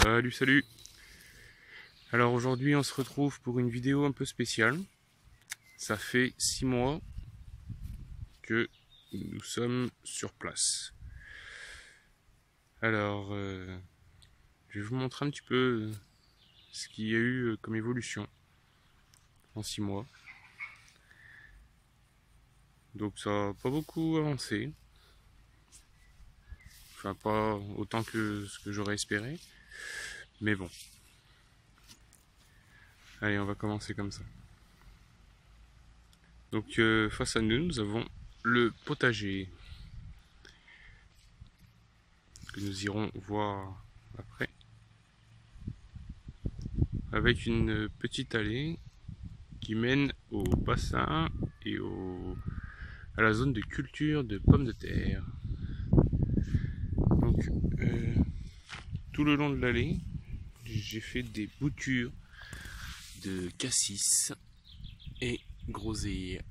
Salut, salut. Alors aujourd'hui on se retrouve pour une vidéo un peu spéciale. Ça fait 6 mois que nous sommes sur place. Alors je vais vous montrer un petit peu ce qu'il y a eu comme évolution en 6 mois. Donc ça n'a pas beaucoup avancé. Enfin pas autant que ce que j'aurais espéré. Mais bon. Allez, on va commencer comme ça. Donc face à nous, nous avons le potager que nous irons voir après, avec une petite allée qui mène au bassin et à la zone de culture de pommes de terre. Donc tout le long de l'allée, j'ai fait des boutures de cassis et groseilles.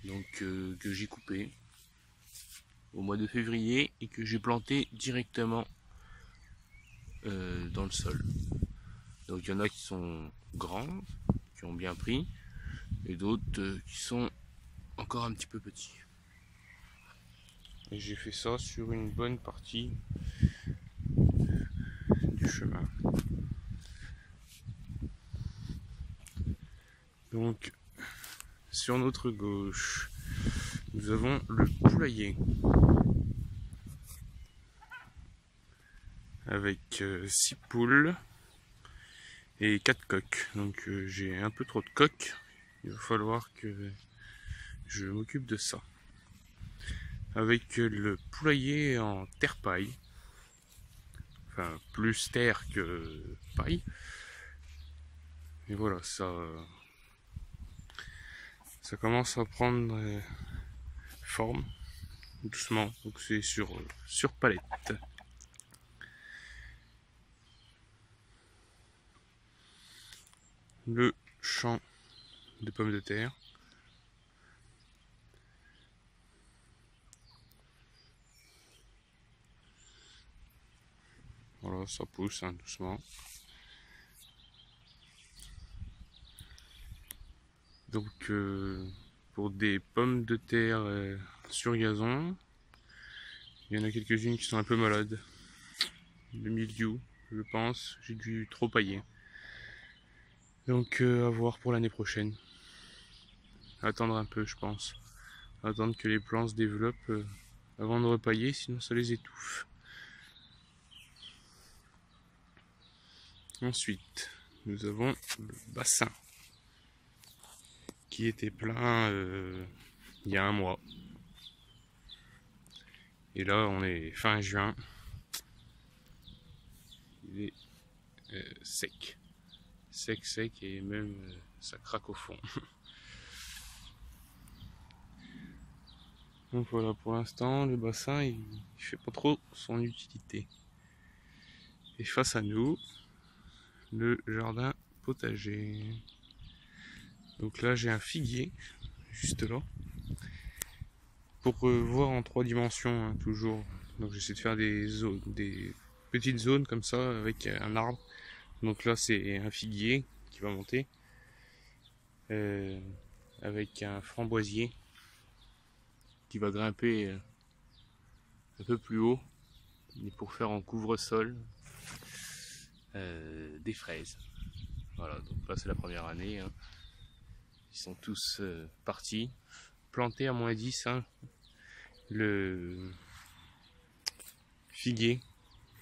Donc que j'ai coupé au mois de février et que j'ai planté directement dans le sol. Donc il y en a qui sont grands, qui ont bien pris, et d'autres qui sont encore un petit peu petits. Et j'ai fait ça sur une bonne partie du chemin. Donc sur notre gauche, nous avons le poulailler avec 6 poules et 4 coqs. Donc j'ai un peu trop de coqs. Il va falloir que je m'occupe de ça. Avec le poulailler en terre-paille. Enfin, plus terre que paille. Et voilà, ça commence à prendre forme doucement. Donc c'est sur palette. Le champ de pommes de terre. Voilà, ça pousse hein, doucement. Donc pour des pommes de terre sur gazon, il y en a quelques-unes qui sont un peu malades. Le milieu, je pense, j'ai dû trop pailler. Donc à voir pour l'année prochaine. Attendre un peu, je pense. Attendre que les plants se développent avant de repailler, sinon ça les étouffe. Ensuite, nous avons le bassin qui était plein il y a un mois. Et là, on est fin juin. Il est sec. Sec, et même ça craque au fond. Donc voilà, pour l'instant, le bassin, il fait pas trop son utilité. Et face à nous, le jardin potager. Donc là, j'ai un figuier, juste là, pour voir en 3 dimensions, hein, toujours. Donc j'essaie de faire des petites zones comme ça, avec un arbre. Donc là, c'est un figuier qui va monter, avec un framboisier qui va grimper un peu plus haut, et pour faire en couvre-sol des fraises. Voilà, donc là c'est la première année. Hein. Ils sont tous partis, plantés à -10. Hein. Le figuier,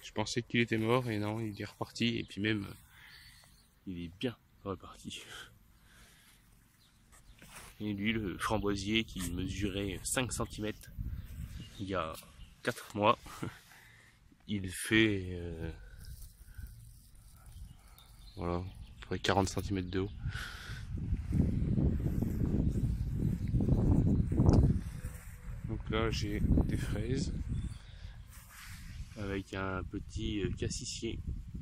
je pensais qu'il était mort, et non, il est reparti, et puis même, il est bien reparti. Et lui, le framboisier qui mesurait 5 cm il y a 4 mois, il fait voilà, à peu près 40 cm de haut. Donc là j'ai des fraises avec un petit cassissier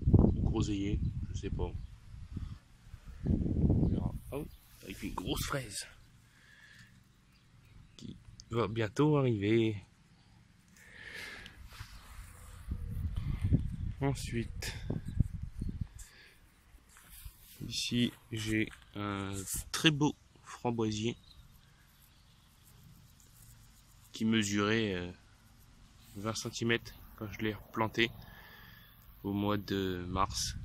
ou groseillier, je sais pas. On verra. Oh, avec une grosse fraise qui va bientôt arriver. Ensuite, ici j'ai un très beau framboisier qui mesurait 20 cm quand je l'ai replanté au mois de mars.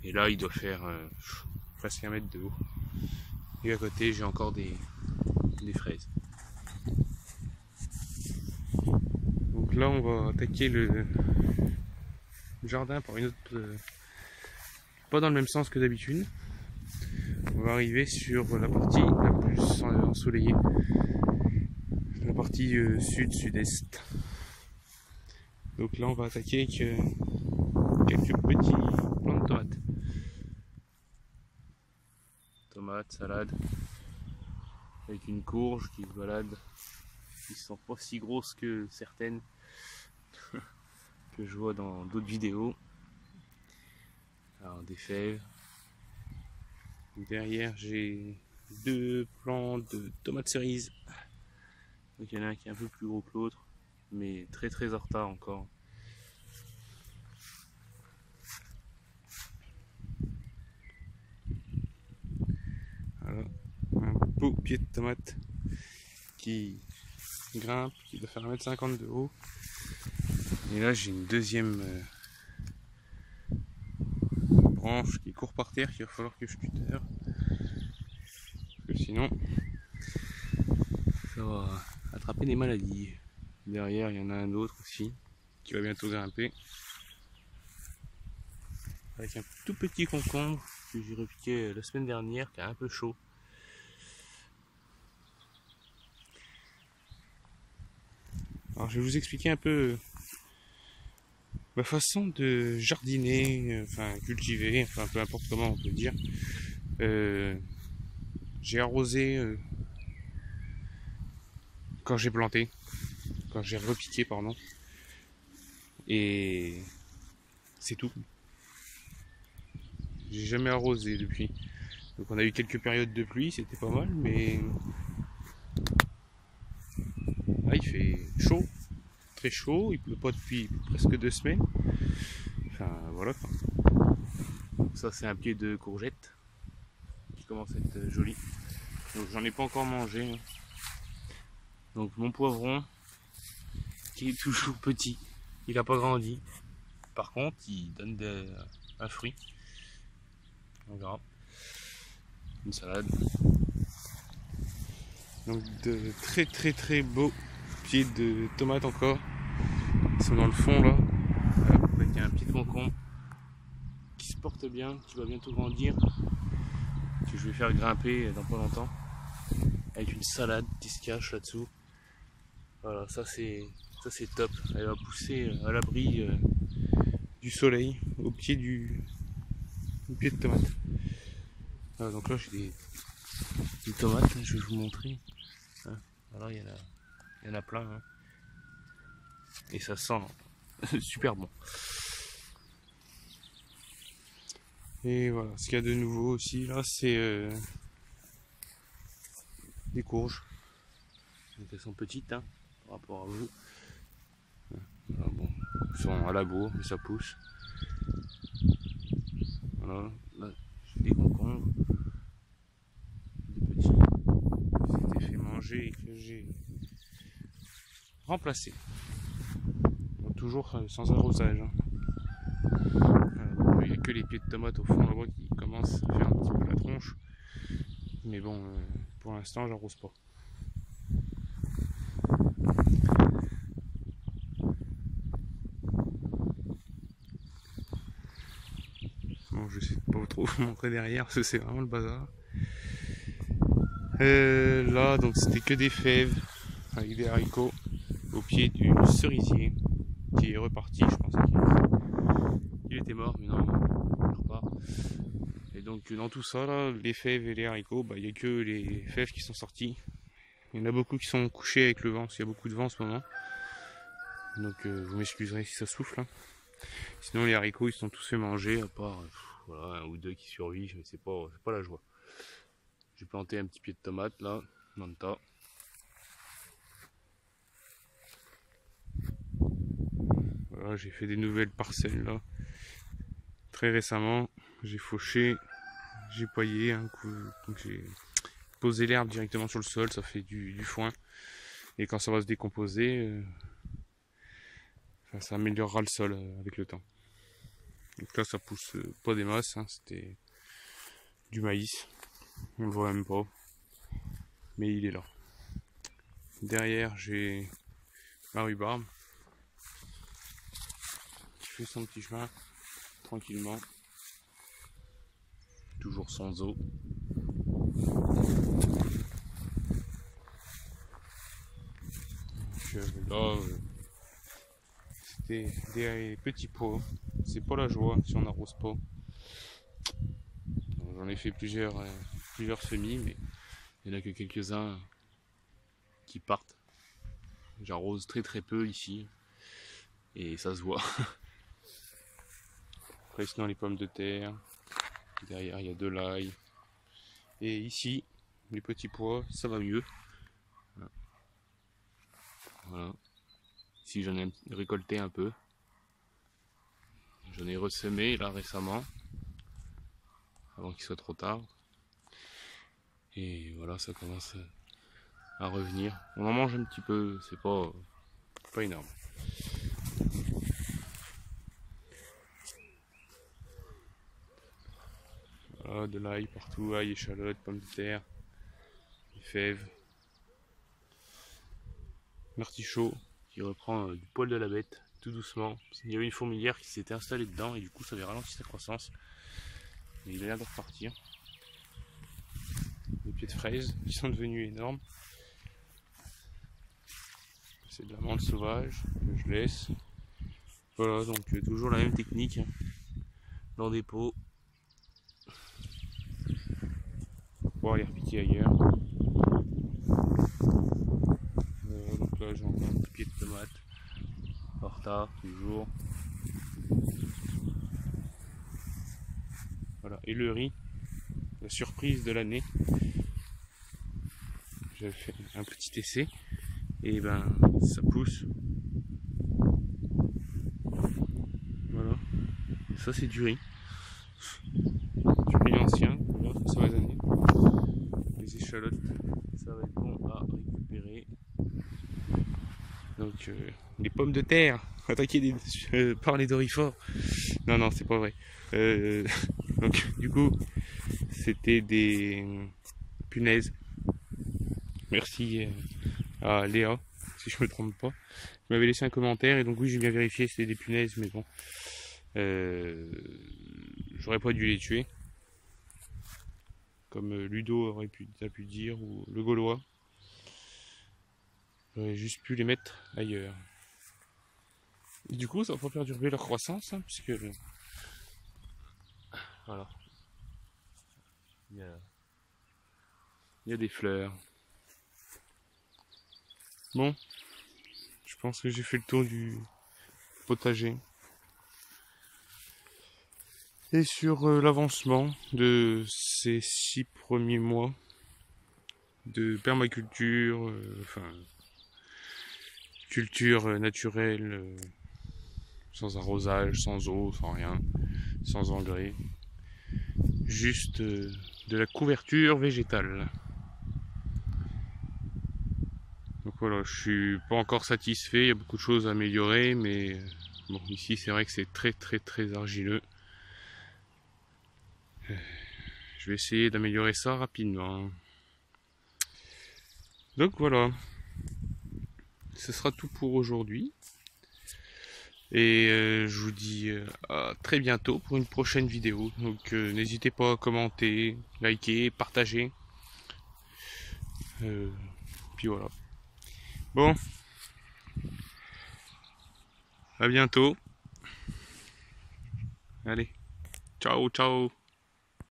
Et là, il doit faire presque 1 mètre de haut. Et à côté, j'ai encore des fraises. Donc là, on va attaquer le jardin par une autre... pas dans le même sens que d'habitude. On va arriver sur la partie la plus ensoleillée. La partie sud-sud-est. Donc là, on va attaquer avec quelques petits plants de tomates. Tomates, salade, avec une courge qui se balade, qui sont pas si grosses que certaines que je vois dans d'autres vidéos. Alors des fèves. Derrière j'ai 2 plants de tomates cerises. Donc il y en a un qui est un peu plus gros que l'autre, mais très en retard encore. Voilà, un beau pied de tomate qui grimpe, qui doit faire 1,50 m de haut. Et là j'ai une deuxième branche qui court par terre qu'il va falloir que je tuteur. Parce que sinon ça va attraper des maladies. Derrière il y en a un autre aussi qui va bientôt grimper. Avec un tout petit concombre que j'ai repiqué la semaine dernière qui est un peu chaud. Alors je vais vous expliquer un peu ma façon de jardiner, enfin cultiver, enfin peu importe comment on peut dire. J'ai arrosé quand j'ai planté, quand j'ai repiqué pardon, et c'est tout. J'ai jamais arrosé depuis. Donc on a eu quelques périodes de pluie, c'était pas mal, mais là il fait chaud, très chaud, il pleut pas depuis presque 2 semaines. Enfin voilà quoi. Ça c'est un pied de courgette qui commence à être joli. Donc j'en ai pas encore mangé. Donc mon poivron qui est toujours petit, il n'a pas grandi. Par contre il donne un fruit. On verra. Une salade. Donc de très beaux pieds de tomates encore. Ils sont dans le fond là. Avec un pied de concombre qui se porte bien, qui va bientôt grandir. Que je vais faire grimper dans pas longtemps. Avec une salade qui se cache là-dessous. Voilà, ça c'est top. Elle va pousser à l'abri du soleil, au pied du pied de tomate. Voilà, donc là j'ai des tomates, je vais vous montrer. Voilà, il y en a plein. Hein. Et ça sent super bon. Et voilà, ce qu'il y a de nouveau aussi là, c'est des courges. Donc elles sont petites hein, par rapport à vous. Voilà, bon, elles sont à la bourre, mais ça pousse. Voilà, là j'ai des concombres, des petits, qui s'étaient fait manger et que j'ai remplacé. Donc, toujours sans arrosage. Hein. Il n'y a que les pieds de tomates au fond là-bas qui commencent à faire un petit peu la tronche. Mais bon, pour l'instant, j'arrose pas. Bon, je sais pas trop vous montrer derrière parce que c'est vraiment le bazar. Là, donc c'était que des fèves avec des haricots au pied du cerisier qui est reparti. Je pensais qu'il était mort, mais non, il repart. Et donc dans tout ça, là, les fèves et les haricots, il n'y a que les fèves qui sont sorties. Il y en a beaucoup qui sont couchés avec le vent, parce qu'il y a beaucoup de vent en ce moment. Donc vous m'excuserez si ça souffle. Hein. Sinon les haricots ils sont tous fait manger, à part voilà, un ou deux qui survivent, mais c'est pas la joie. J'ai planté un petit pied de tomate là, dans le tas. Voilà, voilà, j'ai fait des nouvelles parcelles là. Très récemment, j'ai fauché, j'ai paillé un coup, donc j'ai posé l'herbe directement sur le sol, ça fait du foin. Et quand ça va se décomposer, ça améliorera le sol avec le temps. Donc là, ça pousse pas des masses, hein, c'était du maïs. On le voit même pas, mais il est là. Derrière, j'ai ma rhubarbe qui fait son petit chemin tranquillement, toujours sans eau. Donc, là, c'était des petits pois. C'est pas la joie si on n'arrose pas. J'en ai fait plusieurs semis, mais il n'y en a que quelques-uns qui partent. J'arrose très peu ici et ça se voit. Après sinon les pommes de terre, derrière il y a de l'ail. Et ici, les petits pois, ça va mieux. Voilà. Ici j'en ai récolté un peu. J'en ai ressemé là récemment, avant qu'il soit trop tard. Et voilà, ça commence à revenir. On en mange un petit peu, c'est pas énorme. Voilà, de l'ail partout, ail, échalotes, pommes de terre, des fèves. L'artichaut qui reprend du poil de la bête, tout doucement. Il y avait une fourmilière qui s'était installée dedans et du coup ça avait ralenti sa croissance. Mais il a l'air de repartir. Les pieds de fraises qui sont devenus énormes. C'est de la menthe sauvage que je laisse. Voilà, donc toujours la même technique. Dans des pots. Pour pouvoir les repiquer ailleurs. Donc là j'ai encore un petit pied de tomate. Horta, toujours. Voilà, et le riz, la surprise de l'année. J'avais fait un petit essai et ben ça pousse. Voilà, et ça c'est du riz ancien, voilà, sur les années. Les échalotes, ça va être bon à récupérer. Donc les pommes de terre, attaquer par les dorifores. Non, c'est pas vrai. Donc du coup, c'était des punaises. Merci à Léa, si je me trompe pas. Je m'avais laissé un commentaire et donc oui, j'ai bien vérifié, c'était des punaises, mais bon. J'aurais pas dû les tuer. Comme Ludo a pu dire, ou le Gaulois. J'aurais juste pu les mettre ailleurs. Et du coup, ça va pas perturber leur croissance, hein, puisque voilà, il y a des fleurs. Bon, je pense que j'ai fait le tour du potager. Et sur l'avancement de ces 6 premiers mois de permaculture, culture naturelle, sans arrosage, sans eau, sans rien, sans engrais, juste de la couverture végétale. Donc voilà, je suis pas encore satisfait, il y a beaucoup de choses à améliorer, mais bon, ici c'est vrai que c'est très argileux. Je vais essayer d'améliorer ça rapidement. Donc voilà, ce sera tout pour aujourd'hui. Et je vous dis à très bientôt pour une prochaine vidéo. Donc n'hésitez pas à commenter, liker, partager. Puis voilà. Bon, à bientôt. Allez, ciao.